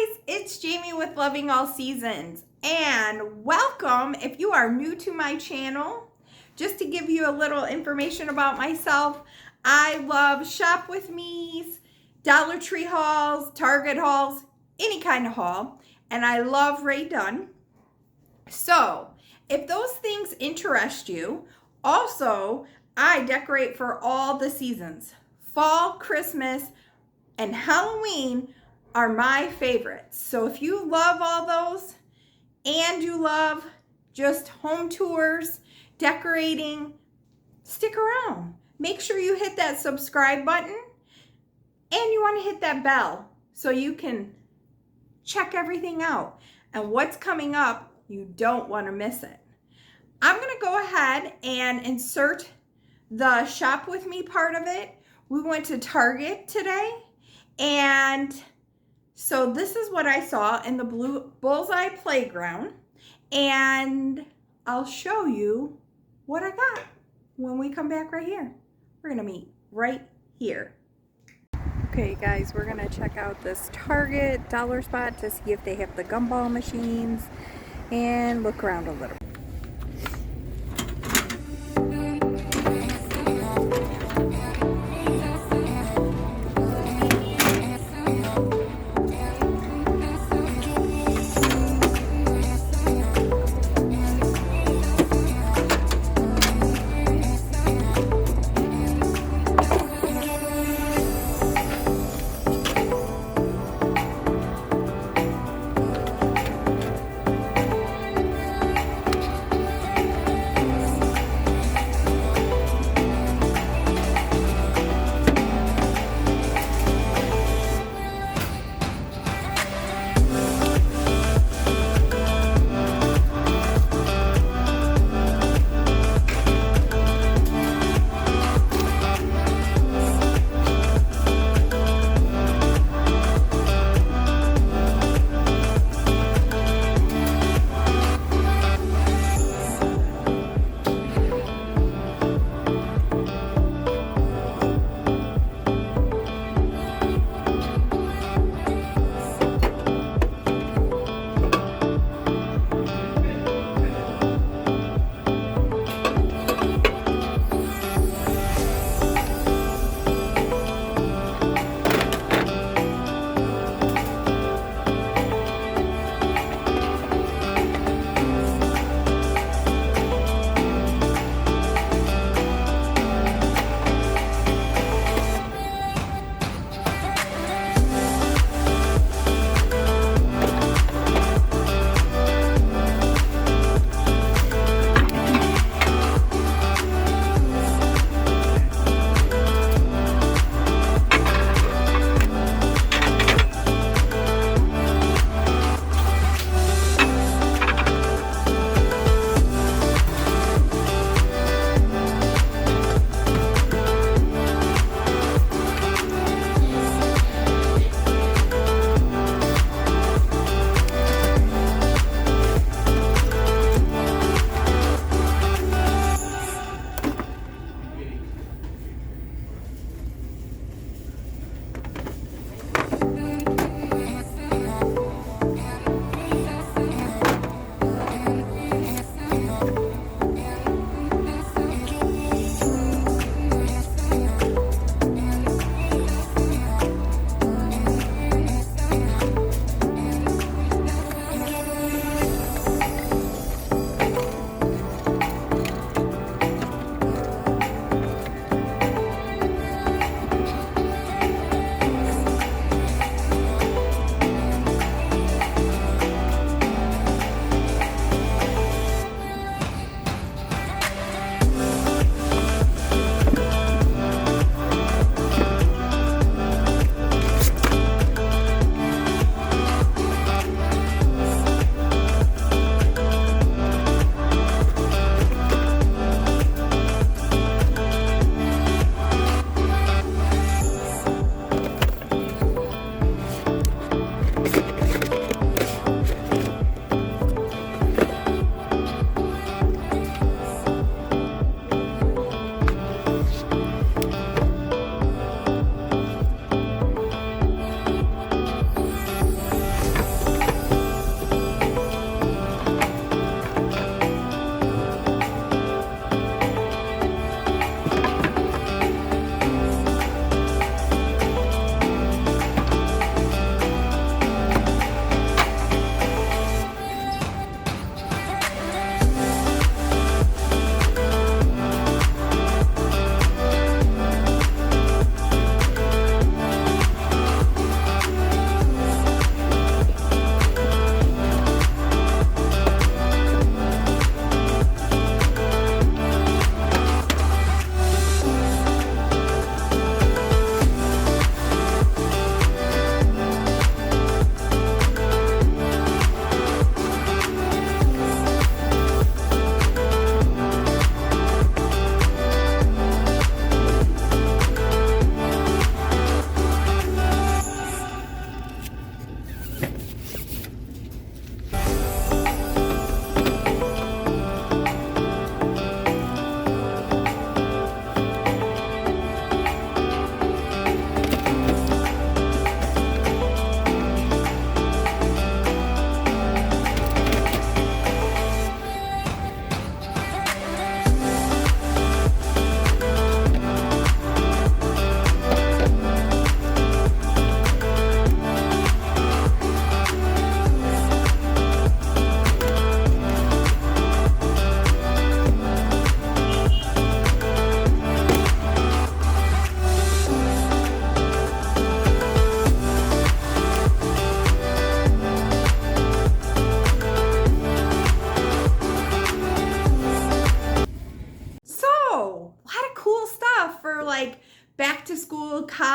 guys, it's Jamie with Loving All Seasons, and welcome if you are new to my channel. Just to give you a little information about myself, I love shop with me's, Dollar Tree hauls, Target hauls, any kind of haul, and I love Rae Dunn. So if those things interest you, also I decorate for all the seasons. Fall, Christmas, and Halloween are my favorites. So if you love all those and you love just home tours, decorating, stick around. Make sure you hit that subscribe button and you want to hit that bell so you can check everything out. And what's coming up, you don't want to miss it. I'm going to go ahead and insert the shop with me part of it. We went to Target today, and so this is what I saw in the blue bullseye playground, and I'll show you what I got when we come back right here. We're gonna meet right here. Okay guys, we're gonna check out this Target dollar spot to see if they have the Gumball machines and look around a little.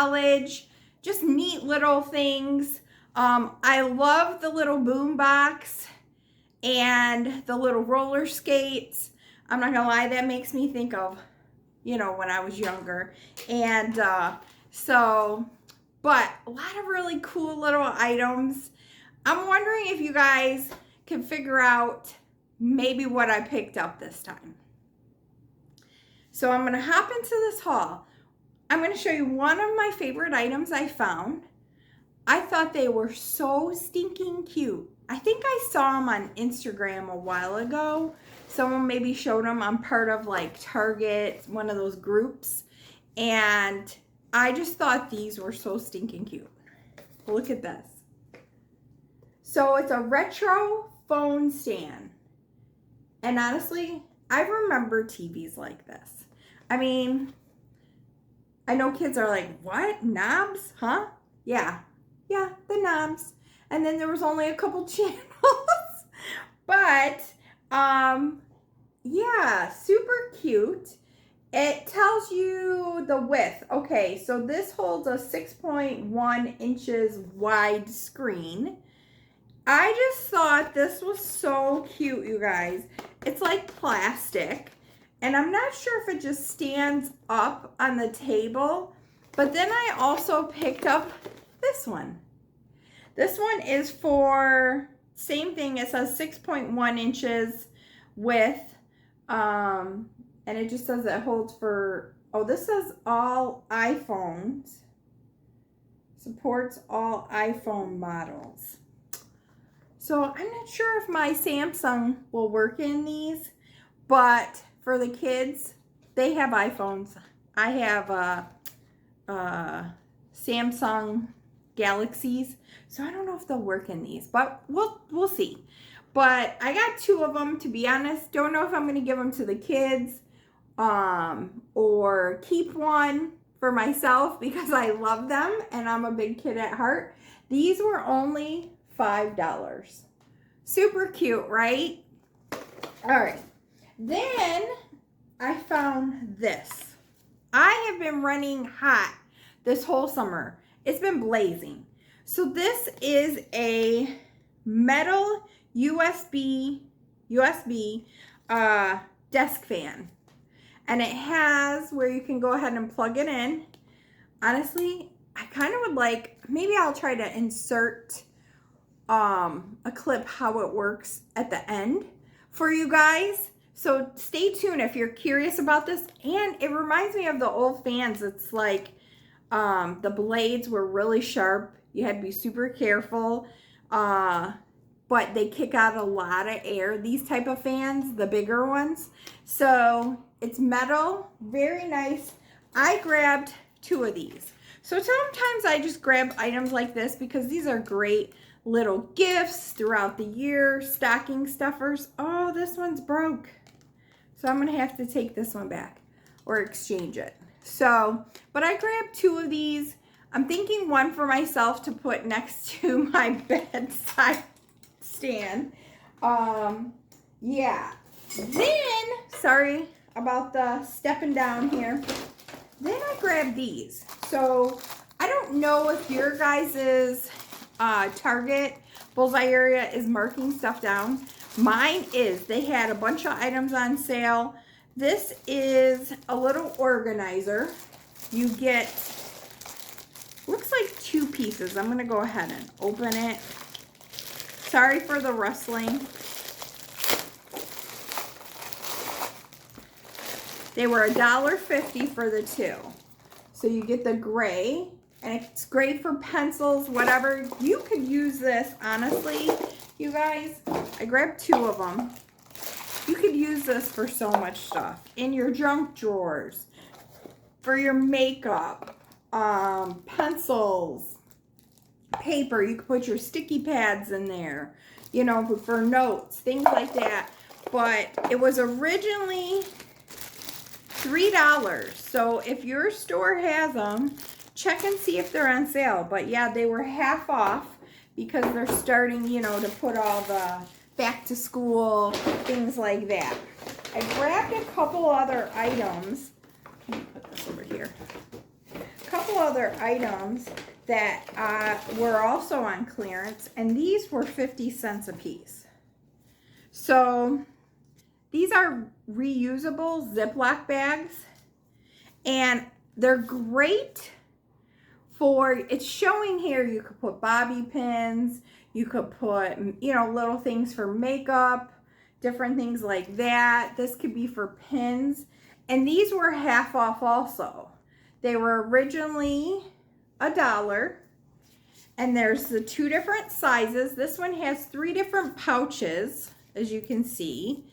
college, just neat little things. I love the little boom box and the little roller skates. I'm not gonna lie, that makes me think of, you know, when I was younger. And but a lot of really cool little items. I'm wondering if you guys can figure out maybe what I picked up this time. So I'm gonna hop into this haul. I'm gonna show you one of my favorite items I found. I thought they were so stinking cute. I think I saw them on Instagram a while ago. Someone maybe showed them. I'm part of like Target, one of those groups. And I just thought these were so stinking cute. Look at this. So it's a retro phone stand. And honestly, I remember TVs like this. I mean, I know kids are like, what? Knobs? Huh? Yeah, the knobs. And then there was only a couple channels. But, yeah, super cute. It tells you the width. Okay, so this holds a 6.1 inches wide screen. I just thought this was so cute, you guys. It's like plastic. And I'm not sure if it just stands up on the table. But then I also picked up this one. This one is for, same thing, it says 6.1 inches width. And it just says it holds for, oh, this says all iPhones. Supports all iPhone models. So I'm not sure if my Samsung will work in these, but for the kids, they have iPhones. I have Samsung Galaxies, so I don't know if they'll work in these, but we'll see. But I got two of them, to be honest. Don't know if I'm going to give them to the kids or keep one for myself because I love them and I'm a big kid at heart. These were only $5. Super cute, right? All right. Then I found this. I have been running hot this whole summer. It's been blazing. So this is a metal USB desk fan. And it has where you can go ahead and plug it in. Honestly, I kind of would like, maybe I'll try to insert a clip how it works at the end for you guys. So stay tuned if you're curious about this. And it reminds me of the old fans. It's like the blades were really sharp. You had to be super careful. But they kick out a lot of air. These type of fans, the bigger ones. So it's metal, very nice. I grabbed two of these. So sometimes I just grab items like this because these are great little gifts throughout the year, stocking stuffers. Oh, this one's broke. So I'm gonna have to take this one back or exchange it. So, but I grabbed two of these. I'm thinking one for myself to put next to my bedside stand. Yeah. Then, sorry about the stepping down here. Then I grabbed these. So I don't know if your guys's Target bullseye area is marking stuff down. Mine is. They had a bunch of items on sale. This is a little organizer. You get, looks like two pieces. I'm going to go ahead and open it. Sorry for the rustling. They were $1.50 for the two. So you get the gray, and it's great for pencils, whatever. You could use this, honestly, you guys. I grabbed two of them. You could use this for so much stuff. In your junk drawers, for your makeup, pencils, paper. You could put your sticky pads in there, you know, for notes, things like that. But it was originally $3. So if your store has them, check and see if they're on sale. But yeah, they were half off because they're starting, you know, to put all the back to school, things like that. I grabbed a couple other items. Let me put this over here. A couple couple other items that were also on clearance, and these were 50 cents a piece. So these are reusable Ziploc bags, and they're great for, it's showing here you could put bobby pins, you could put, you know, little things for makeup, different things like that. This could be for pins. And these were half off also. They were originally $1. And there's the 2 different sizes. This one has 3 different pouches, as you can see.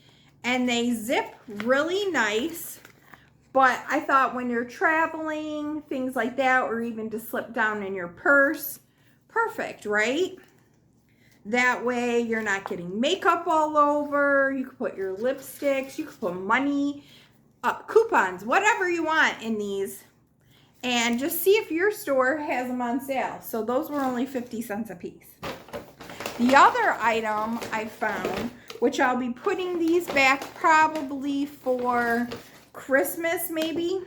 And they zip really nice. But I thought when you're traveling, things like that, or even to slip down in your purse, perfect, right? That way you're not getting makeup all over. You could put your lipsticks, you could put money, coupons, whatever you want in these. And just see if your store has them on sale. So those were only 50 cents a piece. The other item I found, which I'll be putting these back probably for Christmas maybe,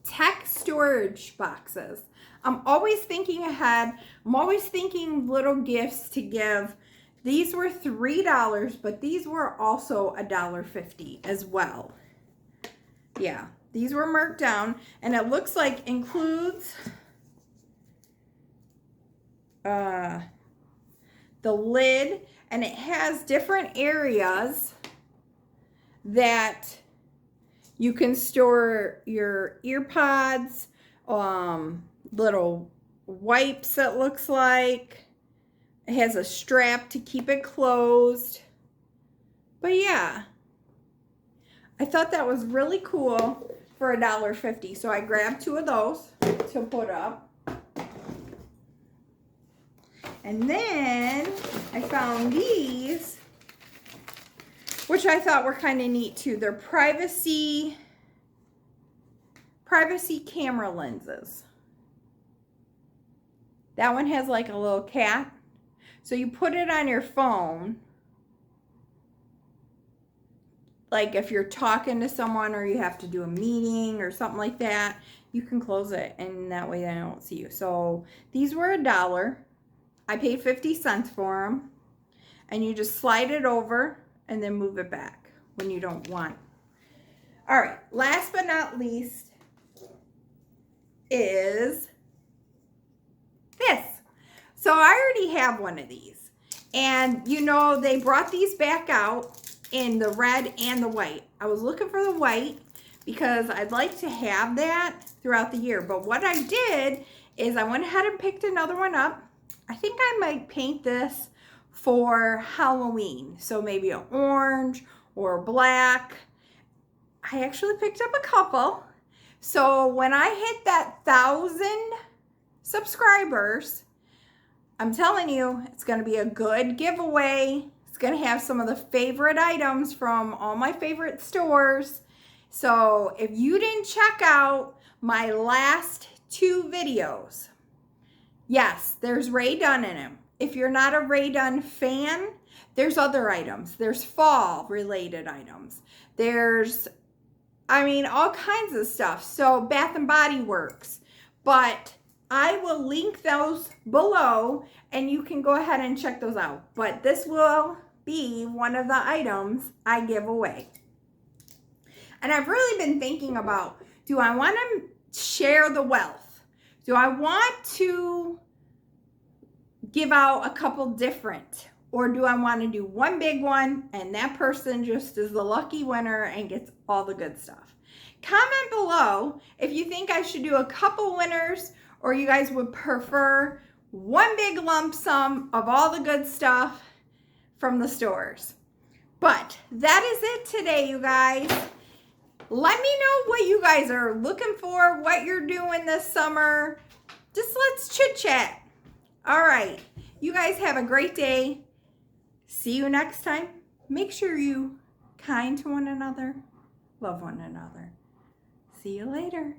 tech storage boxes. I'm always thinking ahead. I'm always thinking little gifts to give. These were $3, but these were also $1.50 as well. Yeah, these were marked down, and it looks like includes the lid, and it has different areas that you can store your ear pods, little wipes, it looks like. It has a strap to keep it closed. But yeah, I thought that was really cool for $1.50. So I grabbed 2 of those to put up. And then I found these, which I thought were kind of neat too. They're privacy camera lenses. That one has like a little cat. So you put it on your phone. Like if you're talking to someone or you have to do a meeting or something like that, you can close it and that way they don't see you. So these were $1. I paid 50 cents for them. And you just slide it over and then move it back when you don't want. All right, last but not least is this. So I already have one of these. And you know, they brought these back out in the red and the white. I was looking for the white because I'd like to have that throughout the year. But what I did is I went ahead and picked another one up. I think I might paint this for Halloween. So maybe an orange or black. I actually picked up a couple. So when I hit that 1,000 subscribers, I'm telling you, it's going to be a good giveaway. It's going to have some of the favorite items from all my favorite stores. So if you didn't check out my last 2 videos, yes, there's Rae Dunn in them. If you're not a Rae Dunn fan, there's other items. There's fall related items. There's, I mean, all kinds of stuff. So Bath and Body Works. But I will link those below and you can go ahead and check those out. But this will be one of the items I give away. And I've really been thinking about, do I want to share the wealth? Do I want to give out a couple different? Or do I want to do one big one and that person just is the lucky winner and gets all the good stuff? Comment below if you think I should do a couple winners or you guys would prefer one big lump sum of all the good stuff from the stores. But that is it today, you guys. Let me know what you guys are looking for, what you're doing this summer. Just let's chit chat. All right. You guys have a great day. See you next time. Make sure you kind to one another. Love one another. See you later.